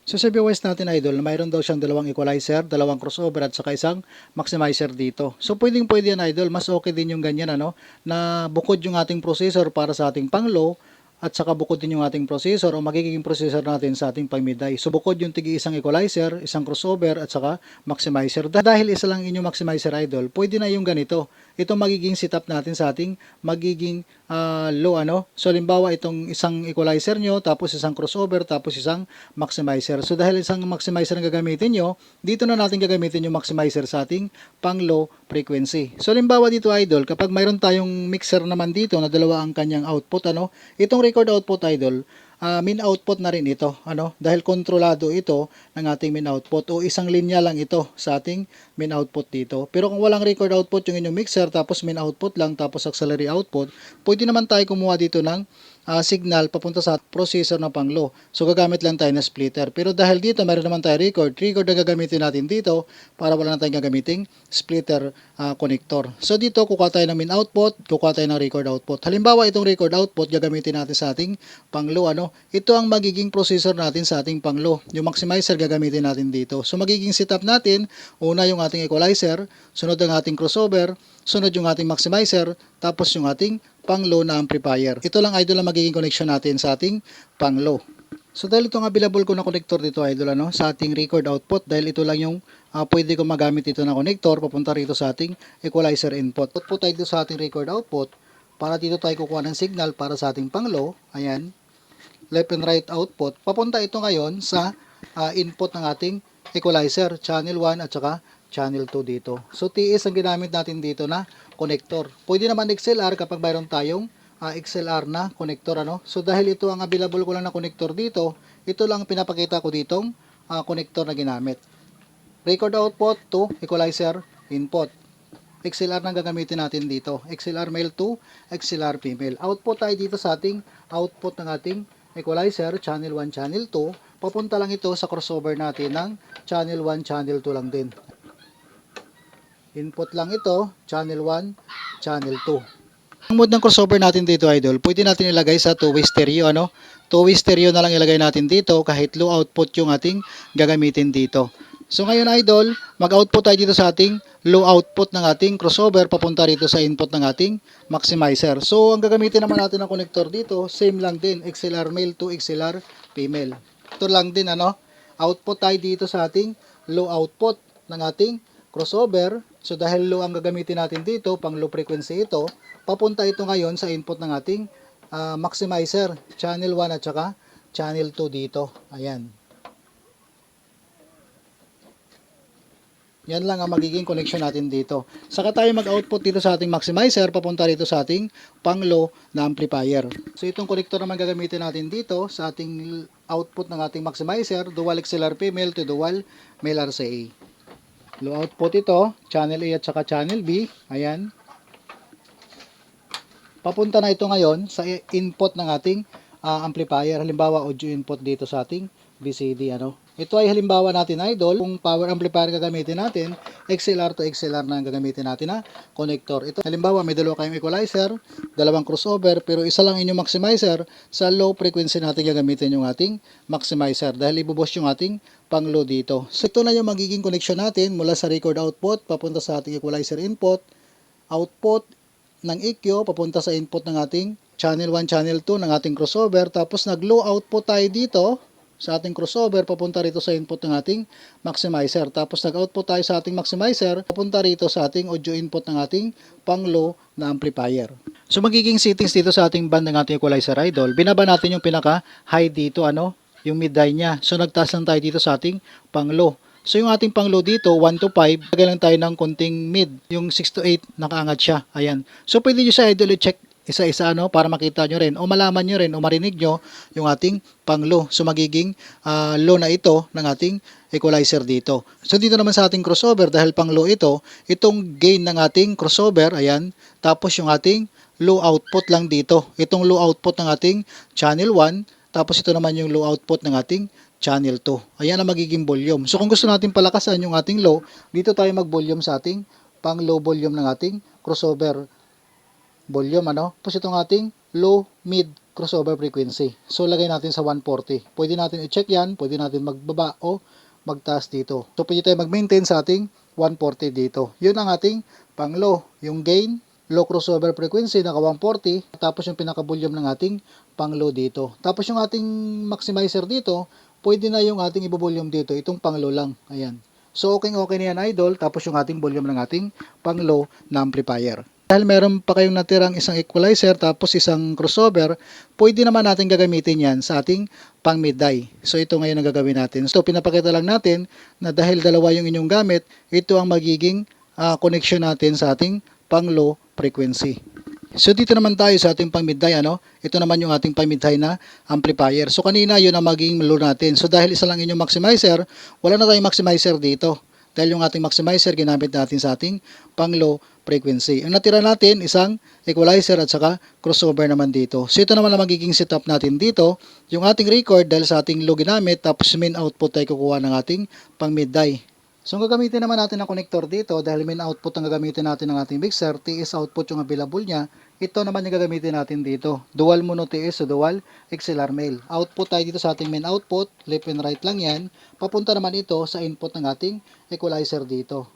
So sa viewers natin idol, mayroon daw siyang dalawang equalizer, dalawang crossover at saka isang maximizer dito. So pwede yan idol, mas okay din yung ganyan ano, na bukod yung ating processor para sa ating pang low at saka bukod din yung ating processor o magiging processor natin sa ating pang mid-high. So bukod yung tigi isang equalizer, isang crossover at saka maximizer. Dahil isa lang inyong maximizer idol, pwede na yung ganito. Ito magiging setup natin sa ating magiging low ano. So halimbawa itong isang equalizer nyo, tapos isang crossover, tapos isang maximizer. So dahil isang maximizer ang gagamitin nyo, dito na natin gagamitin yung maximizer sa ating pang low frequency. So halimbawa dito idol, kapag mayroon tayong mixer naman dito na dalawa ang kanyang output ano, itong record output idol, min output na rin ito ano, dahil kontrolado ito ng ating min output o isang linya lang ito sa ating min output dito. Pero kung walang record output yung inyong mixer tapos min output lang tapos auxiliary output, pwede naman tayo kumuha dito ng signal papunta sa processor na pang low. So gagamit lang tayo ng splitter. Pero dahil dito mayroon naman tayo record na gagamitin natin dito para wala na tayong gagamiting splitter connector. So dito kukuha tayo ng min output, kukuha tayo ng record output. Halimbawa itong record output gagamitin natin sa ating pang low ano. Ito ang magiging processor natin sa ating pang low. Yung maximizer gagamitin natin dito. So magiging setup natin, una yung ating equalizer, sunod ang ating crossover, sunod yung ating maximizer, tapos yung ating pang low na amplifier. Ito lang idol ang magiging connection natin sa ating pang low. So dahil itong available ko na connector dito idol ano, sa ating record output, dahil ito lang yung pwede ko magamit ito na connector papunta rito sa ating equalizer input. Output tayo dito sa ating record output para dito tayo kukuha ng signal para sa ating pang low. Ayan, left and right output. Papunta ito ngayon sa input ng ating equalizer, channel 1 at saka channel 2 dito. So TS ang ginamit natin dito na connector. Pwede naman XLR kapag mayroon tayong XLR na connector ano. So dahil ito ang available ko lang na connector dito, ito lang pinapakita ko ditong connector na ginamit. Record output to equalizer input. XLR na gagamitin natin dito. XLR male to XLR female. Output tayo dito sa ating output ng ating equalizer, channel 1, channel 2. Papunta lang ito sa crossover natin ng channel 1, channel 2 lang din. Input lang ito, channel 1, channel 2. Ang mode ng crossover natin dito idol, pwede natin ilagay sa two-way stereo ano. Two-way stereo na lang ilagay natin dito kahit low output yung ating gagamitin dito. So ngayon idol, mag-output tayo dito sa ating low output ng ating crossover papunta rito sa input ng ating maximizer. So ang gagamitin naman natin ng connector dito, same lang din, XLR male to XLR female. Ito lang din ano, output tayo dito sa ating low output ng ating crossover. So dahil low ang gagamitin natin dito, pang low frequency ito, papunta ito ngayon sa input ng ating maximizer, channel 1 at saka channel 2 dito. Ayan. Yan lang ang magiging connection natin dito. Saka tayo mag-output dito sa ating maximizer, papunta rito sa ating pang low na amplifier. So itong connector naman gagamitin natin dito sa ating output ng ating maximizer, dual XLR female to dual male RCA. Low output ito, channel A at saka channel B. Ayan. Papunta na ito ngayon sa input ng ating amplifier. Halimbawa, audio input dito sa ating BCD. Ano? Ito ay halimbawa natin idol. Kung power amplifier gagamitin natin, XLR to XLR na ang gagamitin natin na connector. Ito halimbawa, may dalawa kayong equalizer, dalawang crossover, pero isa lang inyong maximizer. Sa low frequency natin gagamitin yung ating maximizer dahil ibuboss yung ating pang low dito. So ito na yung magiging connection natin mula sa record output papunta sa ating equalizer input, output ng EQ papunta sa input ng ating channel 1, channel 2 ng ating crossover, tapos nag-low output tayo dito sa ating crossover papunta rito sa input ng ating maximizer, tapos nag-output tayo sa ating maximizer papunta rito sa ating audio input ng ating pang low na amplifier. So magiging settings dito sa ating band ng ating equalizer idol, binaba natin yung pinaka high dito ano, yung mid-high niya. So nagtaas lang tayo dito sa ating pang low. So yung ating pang low dito, 1 to 5, lagay lang tayo ng konting mid. Yung 6 to 8, nakaangat siya. Ayan. So pwede nyo sa idol i-check isa-isa ano, para makita nyo rin, o malaman nyo rin, o marinig nyo yung ating pang low. So magiging low na ito ng ating equalizer dito. So dito naman sa ating crossover, dahil pang low ito, itong gain ng ating crossover, ayan, tapos yung ating low output lang dito. Itong low output ng ating channel 1, tapos ito naman yung low output ng ating channel 2. Ayan ang magiging volume. So kung gusto natin palakasan yung ating low, dito tayo mag-volume sa ating pang low volume ng ating crossover volume ano. Tapos itong ating low mid crossover frequency. So lagay natin sa 140. Pwede natin i-check yan, pwede natin magbaba o magtaas dito. So pwede tayo mag-maintain sa ating 140 dito. Yun ang ating pang low, yung gain, low crossover frequency naka 140, tapos yung pinaka-volume ng ating pang low dito. Tapos yung ating maximizer dito, pwede na yung ating i-volume dito, itong pang low lang. Ayan. So okay na yan idol, tapos yung ating volume ng ating pang low na amplifier. Dahil meron pa kayong natirang isang equalizer tapos isang crossover, pwede naman natin gagamitin yan sa ating pang mid-die. So ito ngayon ang gagawin natin. So pinapakita lang natin na dahil dalawa yung inyong gamit, ito ang magiging connection natin sa ating pang low frequency. So dito naman tayo sa ating pang mid-die, ano? Ito naman yung ating pang mid-high na amplifier. So kanina yun ang magiging low natin. So dahil isa lang inyong maximizer, wala na tayong maximizer dito. Dahil yung ating maximizer ginamit natin sa ating pang low frequency. Ang natira natin isang equalizer at saka crossover naman dito. So ito naman ang magiging setup natin dito. Yung ating record dahil sa ating low ginamit, tapos main output ay kukuha ng ating pang mid-die. So ang gagamitin naman natin ang connector dito dahil main output ang gagamitin natin ng ating mixer, TS output yung available niya. Ito naman yung gagamitin natin dito. Dual mono TS o dual XLR male. Output tayo dito sa ating main output, left and right lang yan. Papunta naman ito sa input ng ating equalizer dito.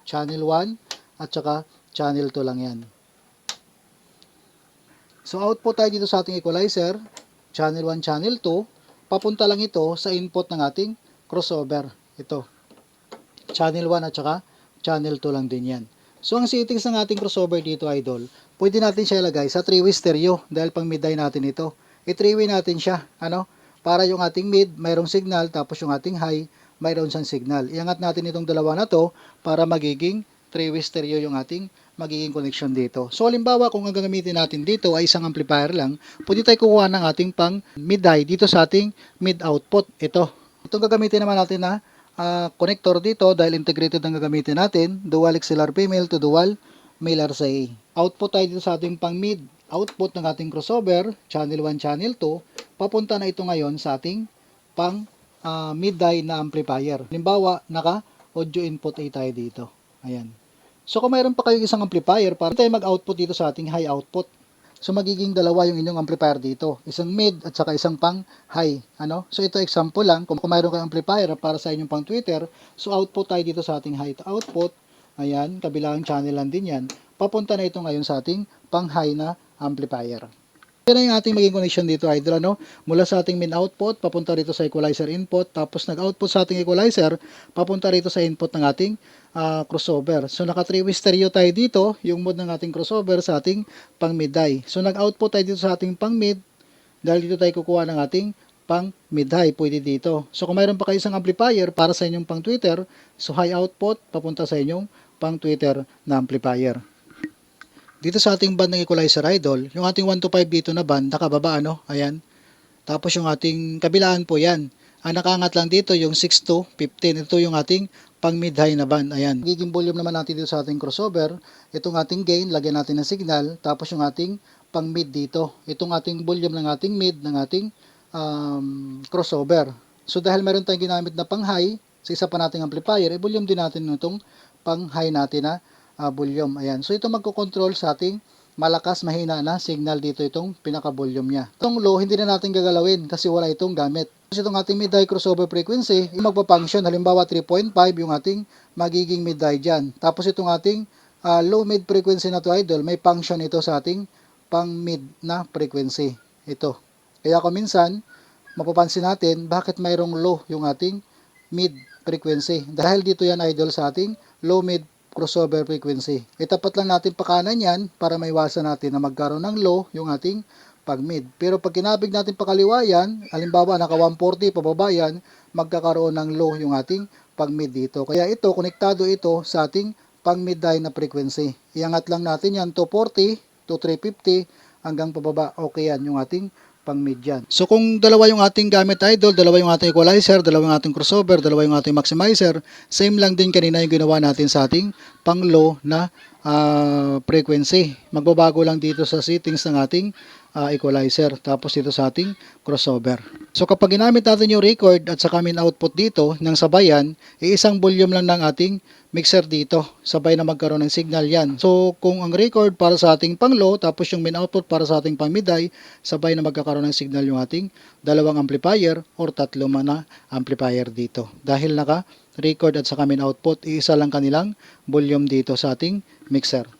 Channel 1 at saka channel 2 lang yan. So output tayo dito sa ating equalizer, channel 1, channel 2. Papunta lang ito sa input ng ating crossover. Ito. Channel 1 at saka channel 2 lang din yan. So ang settings ng ating crossover dito idol, pwede natin siya ilagay sa 3-way stereo dahil pang mid-die natin ito. I-3-way natin siya, ano? Para yung ating mid, mayroong signal, tapos yung ating high, mayroon siyang signal. Iangat natin itong dalawa na to para magiging 3-way stereo yung ating magiging connection dito. So halimbawa kung ang gagamitin natin dito ay isang amplifier lang, pwede tayo kukuha ng ating pang mid-die dito sa ating mid output. Itong gagamitin naman natin na connector dito dahil integrated ang gagamitin natin, dual XLR female to dual male RCA. Output tayo dito sa ating pang mid output ng ating crossover, channel 1, channel 2, papunta na ito ngayon sa ating pang mid-die na amplifier. Halimbawa, naka audio input A tayo dito. Ayan. So kung mayroon pa kayong isang amplifier, para tayo mag-output dito sa ating high output. So magiging dalawa yung inyong amplifier dito, isang mid at saka isang pang high, ano? So ito example lang, kung mayroon kang amplifier para sa inyong pang Twitter, so output tayo dito sa ating high output. Ayan, kabilang channel lang din yan. Papunta na ito ngayon sa ating pang high na amplifier. Yan na yung ating maging connection dito idol, ano? Mula sa ating main output, papunta rito sa equalizer input, tapos nag-output sa ating equalizer, papunta rito sa input ng ating crossover. So naka 3-way stereo tayo dito, yung mode ng ating crossover sa ating pang mid-high. So nag-output tayo dito sa ating pang mid, dahil dito tayo kukuha ng ating pang mid-high, pwede dito. So kung mayroon pa kayo isang amplifier para sa inyong pang Twitter, so high output, papunta sa inyong pang Twitter na amplifier. Dito sa ating band ng equalizer idol, yung ating 1 to 5 dito na band, nakababa ano, ayan. Tapos yung ating kabilaan po yan. Ang nakaangat lang dito yung 6 to 15. Ito yung ating pang mid-high na band. Ayan. Giging volume naman natin dito sa ating crossover. Itong ating gain, lagyan natin ng signal. Tapos yung ating pang mid dito. Itong ating volume ng ating mid, ng ating crossover. So dahil meron tayong ginamit na pang high, sa isa pa nating amplifier, i-volume din natin itong pang high natin na volume. Ayan. So ito magko-control sa ating malakas, mahina na signal dito itong pinaka-volume niya. Itong low, hindi na natin gagalawin kasi wala itong gamit. Kasi itong ating mid-high crossover frequency, magpa-function, halimbawa 3.5 yung ating magiging mid-high dyan. Tapos itong ating low mid frequency na to idol, may function ito sa ating pang mid na frequency. Ito. Kaya kung minsan, mapapansin natin, bakit mayroong low yung ating mid frequency. Dahil dito yan idol sa ating low mid crossover frequency. Itapat lang natin pakanan yan para maiwasan natin na magkaroon ng low yung ating pag mid. Pero pag kinabig natin pakaliwa yan, halimbawa naka 140 pababa yan, magkakaroon ng low yung ating pag mid dito. Kaya ito, konektado ito sa ating pang mid-high na frequency. Iangat lang natin yan to 40 to 350 hanggang pababa. Okay yan yung ating pang mid yan. So kung dalawa yung ating gamit idol, dalawa yung ating equalizer, dalawa yung ating crossover, dalawa yung ating maximizer, same lang din kanina yung ginawa natin sa ating pang low na frequency. Magbabago lang dito sa settings ng ating equalizer. Tapos dito sa ating crossover. So kapag ginamit natin yung record at saka min output dito ng sabayan, isang volume lang ng ating mixer dito. Sabay na magkaroon ng signal yan. So kung ang record para sa ating pang low, tapos yung min output para sa ating pang mid-high, sabay na magkakaroon ng signal yung ating dalawang amplifier or tatlo man na amplifier dito. Dahil naka record at saka min output, iisa lang kanilang volume dito sa ating mixer.